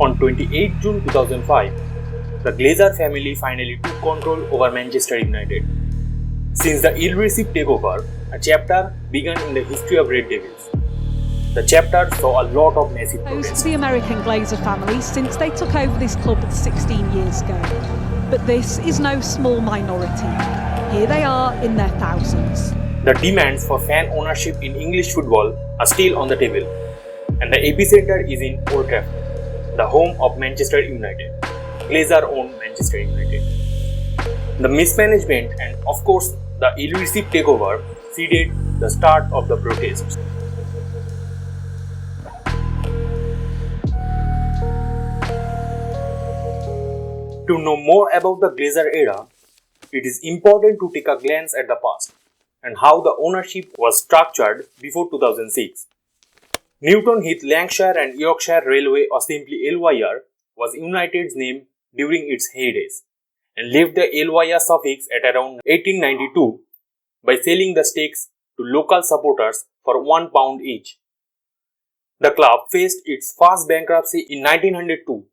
On 28 June 2005, the Glazer family finally took control over Manchester United. Since the ill-received takeover, a chapter began in the history of Red Devils. The chapter saw a lot of massive protests. The American Glazer family since they took over this club 16 years ago. But this is no small minority. Here they are in their thousands. The demands for fan ownership in English football are still on the table, and the epicenter is in Old Trafford, the home of Manchester United. Glazer owned Manchester United. The mismanagement and, of course, the ill-received takeover seeded the start of the protests. To know more about the Glazer era, it is important to take a glance at the past and how the ownership was structured before 2006. Newton Heath Lancashire and Yorkshire Railway, or simply LYR, was United's name during its heydays and left the LYR suffix at around 1892 by selling the stakes to local supporters for £1 each. The club faced its first bankruptcy in 1902,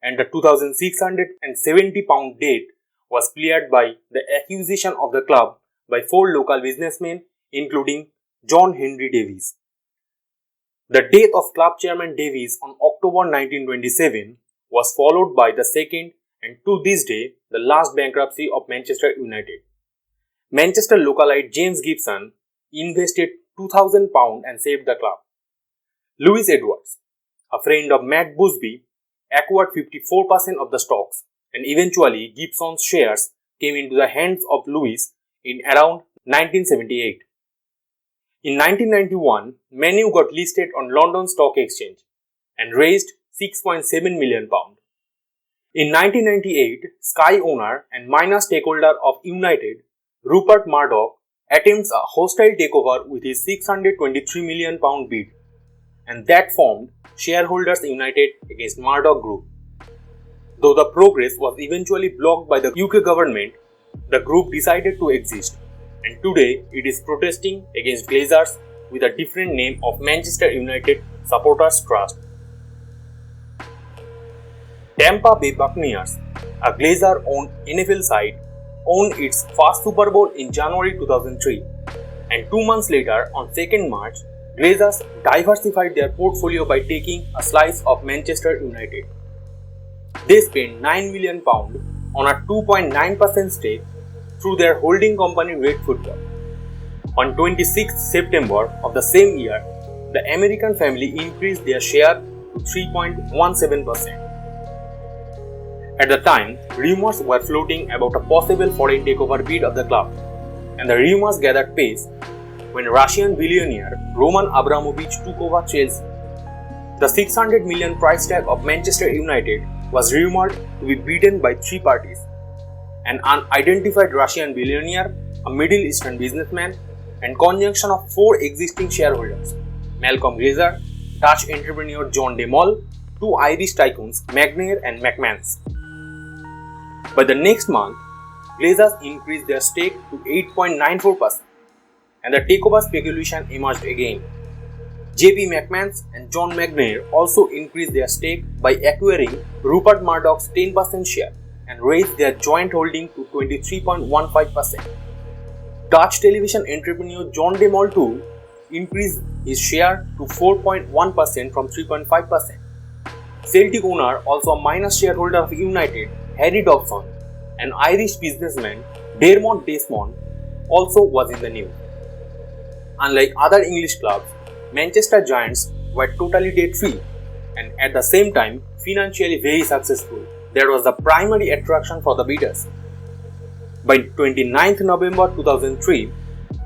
and the £2,670 debt was cleared by the acquisition of the club by 4 local businessmen, including John Henry Davies. The death of club chairman Davies on October 1927 was followed by the second and to this day the last bankruptcy of Manchester United. Manchester localite James Gibson invested £2,000 and saved the club. Louis Edwards, a friend of Matt Busby, acquired 54% of the stocks, and eventually Gibson's shares came into the hands of Louis in around 1978. In 1991, Man U got listed on London Stock Exchange and raised £6.7 million. In 1998, Sky owner and minor stakeholder of United, Rupert Murdoch, attempts a hostile takeover with his £623 million bid, and that formed Shareholders United against Murdoch Group. Though the progress was eventually blocked by the UK government, the group decided to exist, and today it is protesting against Glazers with a different name of Manchester United Supporters Trust. Tampa Bay Buccaneers, a Glazer-owned NFL side, owned its first Super Bowl in January 2003, and 2 months later, on 2nd March, Glazers diversified their portfolio by taking a slice of Manchester United. They spent £9 million on a 2.9% stake through their holding company Red Football. On 26 September of the same year, the American family increased their share to 3.17%. At the time, rumors were floating about a possible foreign takeover bid of the club, and the rumors gathered pace when Russian billionaire Roman Abramovich took over Chelsea. The $600 million price tag of Manchester United was rumored to be bidden by 3 parties: an unidentified Russian billionaire, a Middle Eastern businessman, and conjunction of 4 existing shareholders: Malcolm Glazer, Dutch entrepreneur John de Mol, 2 Irish tycoons McNair and McManus. By the next month, Glazers increased their stake to 8.94%, and the takeover speculation emerged again. J.P. McManus and John McNair also increased their stake by acquiring Rupert Murdoch's 10% share and raised their joint holding to 23.15%. Dutch television entrepreneur John de Mol too increased his share to 4.1% from 3.5%. Celtic owner, also a minor shareholder of United, Harry Dobson, an Irish businessman, Dermot Desmond, also was in the news. Unlike other English clubs, Manchester Giants were totally debt-free and at the same time financially very successful. That was the primary attraction for the bidders. By 29th November 2003,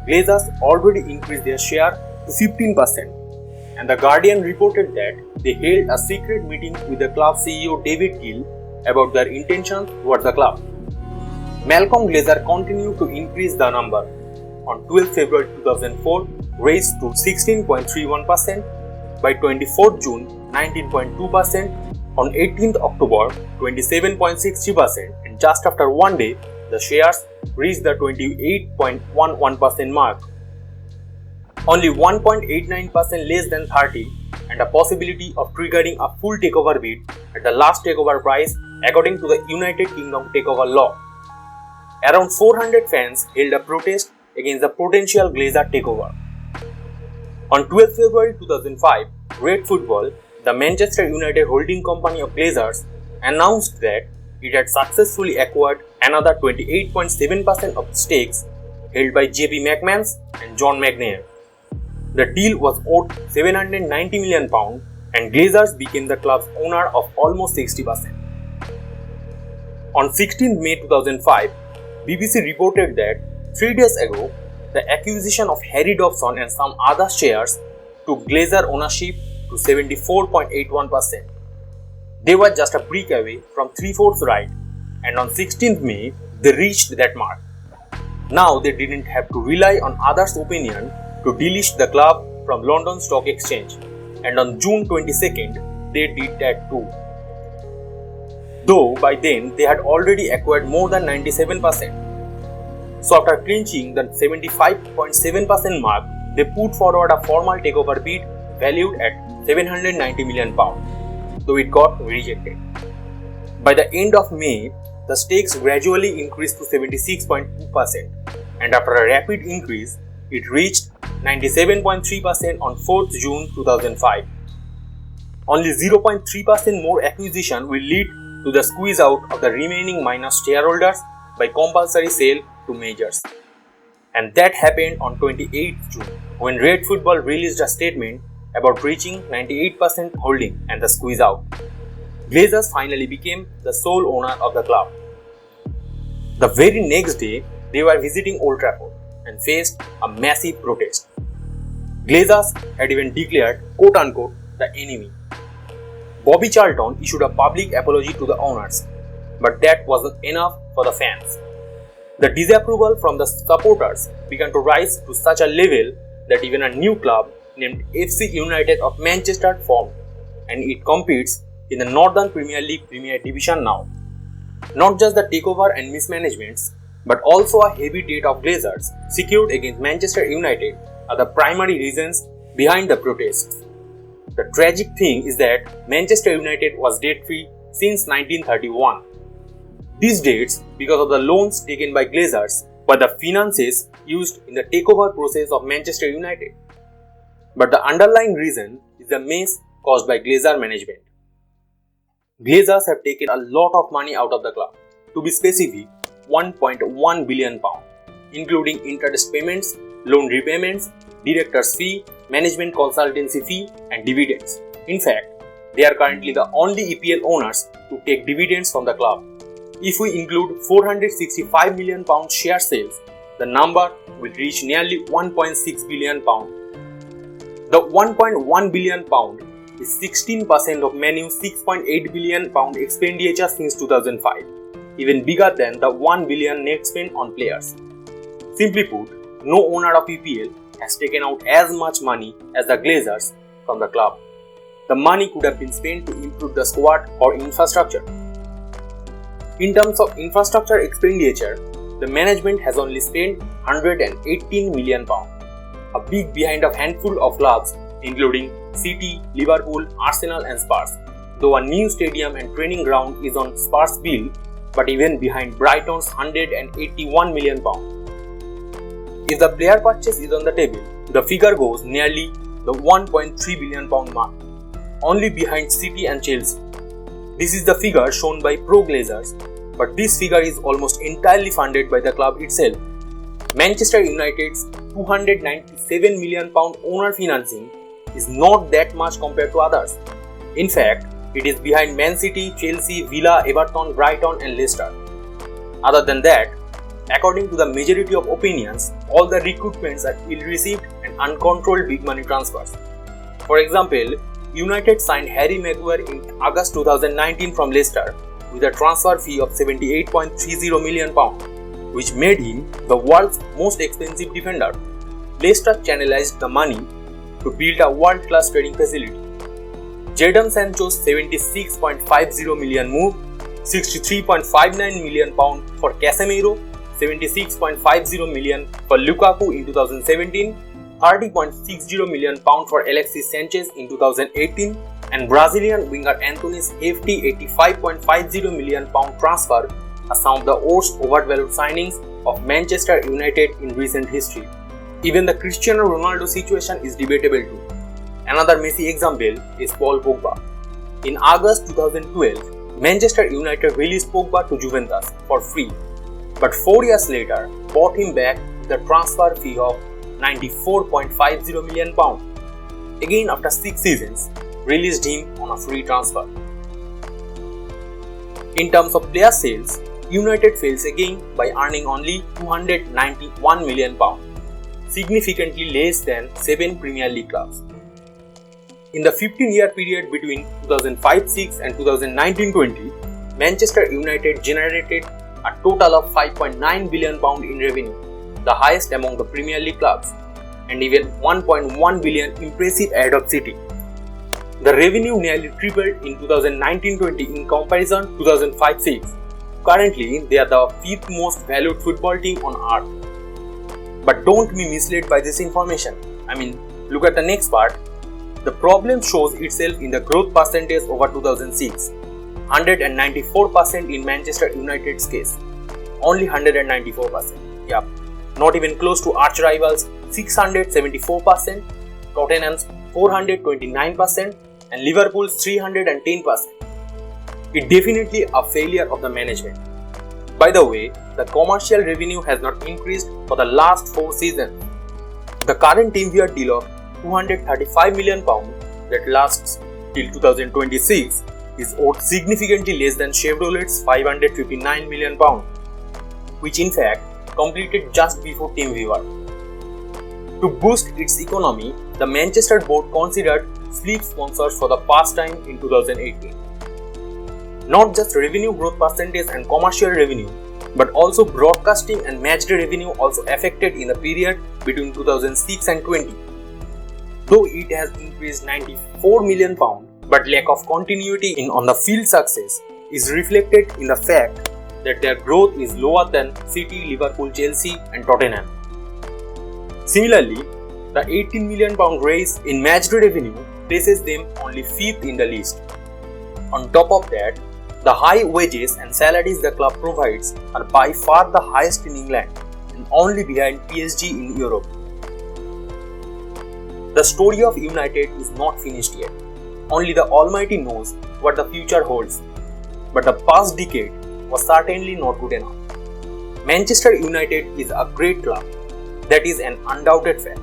Glazers already increased their share to 15%, and The Guardian reported that they held a secret meeting with the club CEO David Gill about their intentions towards the club. Malcolm Glazer continued to increase the number. On 12 February 2004, raised to 16.31%, by 24 June 19.2%, on 18th October 27.60%, and just after one day, the shares reached the 28.11% mark. Only 1.89% less than 30 and a possibility of triggering a full takeover bid at the last takeover price according to the United Kingdom takeover law. Around 400 fans held a protest against the potential Glazer takeover. On 12 February 2005, Red Football, the Manchester United holding company of Glazers, announced that it had successfully acquired another 28.7% of stakes held by JP McMahon and John McNair. The deal was worth £790 million and Glazers became the club's owner of almost 60%. On 16 May 2005, BBC reported that 3 days ago, the acquisition of Harry Dobson and some other shares took Glazer ownership to 74.81%. They were just a brick away from 3/4 right, and on 16th May, they reached that mark. Now they didn't have to rely on others' opinion to delist the club from London Stock Exchange, and on June 22nd, they did that too. Though by then they had already acquired more than 97%. So after clinching the 75.7% mark, they put forward a formal takeover bid valued at £790 million, though it got rejected. By the end of May, the stakes gradually increased to 76.2%, and after a rapid increase, it reached 97.3% on 4th June 2005. Only 0.3% more acquisition will lead to the squeeze out of the remaining minor shareholders by compulsory sale to majors. And that happened on 28th June when Red Football released a statement about reaching 98% holding and the squeeze out. Glazers finally became the sole owner of the club. The very next day, they were visiting Old Trafford and faced a massive protest. Glazers had even declared quote-unquote the enemy. Bobby Charlton issued a public apology to the owners, but that wasn't enough for the fans. The disapproval from the supporters began to rise to such a level that even a new club named FC United of Manchester formed, and it competes in the Northern Premier League Premier Division now. Not just the takeover and mismanagements, but also a heavy debt of Glazers secured against Manchester United are the primary reasons behind the protests. The tragic thing is that Manchester United was debt-free since 1931. These debts, because of the loans taken by Glazers, were the finances used in the takeover process of Manchester United. But the underlying reason is the mess caused by Glazer management. Glazers have taken a lot of money out of the club. To be specific, £1.1 billion, including interest payments, loan repayments, director's fee, management consultancy fee, and dividends. In fact, they are currently the only EPL owners to take dividends from the club. If we include £465 million share sales, the number will reach nearly £1.6 billion. The £1.1 billion is 16% of Man U's £6.8 billion expenditure since 2005, even bigger than the £1 billion net spent on players. Simply put, no owner of EPL has taken out as much money as the Glazers from the club. The money could have been spent to improve the squad or infrastructure. In terms of infrastructure expenditure, the management has only spent £118 million, a big behind a handful of clubs including City, Liverpool, Arsenal and Spurs, though a new stadium and training ground is on Spurs' bill, but even behind Brighton's £181 million. If the player purchase is on the table, the figure goes nearly the £1.3 billion mark, only behind City and Chelsea. This is the figure shown by Pro Glazers, but this figure is almost entirely funded by the club itself. Manchester United's £297 million owner financing is not that much compared to others. In fact, it is behind Man City, Chelsea, Villa, Everton, Brighton and Leicester. Other than that, according to the majority of opinions, all the recruitments are ill-received and uncontrolled big money transfers. For example, United signed Harry Maguire in August 2019 from Leicester with a transfer fee of £78.30 million, which made him the world's most expensive defender. Leicester channelized the money to build a world-class training facility. Jadon Sancho's £76.50 million move, £63.59 million for Casemiro, £76.50 million for Lukaku in 2017, £30.60 million for Alexis Sanchez in 2018, and Brazilian winger Anthony's hefty £85.50 million transfer are some of the worst overvalued signings of Manchester United in recent history. Even the Cristiano Ronaldo situation is debatable too. Another messy example is Paul Pogba. In August 2012, Manchester United released Pogba to Juventus for free, but 4 years later bought him back with a transfer fee of £94.50 million. Again, after 6 seasons, released him on a free transfer. In terms of player sales, United fails again by earning only £291 million, significantly less than 7 Premier League clubs. In the 15-year period between 2005-06 and 2019-20, Manchester United generated a total of £5.9 billion in revenue, the highest among the Premier League clubs, and even £1.1 billion impressive ahead of City. The revenue nearly tripled in 2019-20 in comparison to 2005-06. Currently, they are the 5th most valued football team on earth. But don't be misled by this information. Look at the next part. The problem shows itself in the growth percentage over 2006. 194% in Manchester United's case. Only 194%. Yup. Not even close to arch rivals 674%, Tottenham's 429%, and Liverpool's 310%. It's definitely a failure of the management. By the way, the commercial revenue has not increased for the last 4 seasons. The current team-year deal of £235 million that lasts till 2026 is owed significantly less than Chevrolet's £559 million, which in fact completed just before TeamViewer. To boost its economy, the Manchester board considered sleep sponsors for the first time in 2018. Not just revenue growth percentage and commercial revenue, but also broadcasting and matchday revenue also affected in the period between 2006 and 20. Though it has increased £94 million, but lack of continuity in on-the-field success is reflected in the fact that their growth is lower than City, Liverpool, Chelsea and Tottenham. Similarly, the £18 million raise in matchday revenue places them only 5th in the list. On top of that, the high wages and salaries the club provides are by far the highest in England and only behind PSG in Europe. The story of United is not finished yet. Only the Almighty knows what the future holds. But the past decade was certainly not good enough. Manchester United is a great club. That is an undoubted fact.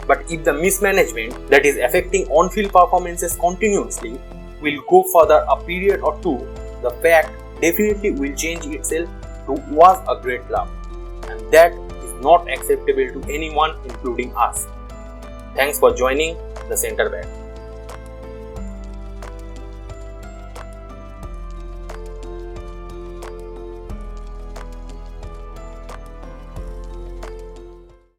But if the mismanagement that is affecting on-field performances continuously will go further a period or two, the fact definitely will change itself to was a great club. And that is not acceptable to anyone, including us. Thanks for joining the Centre Back.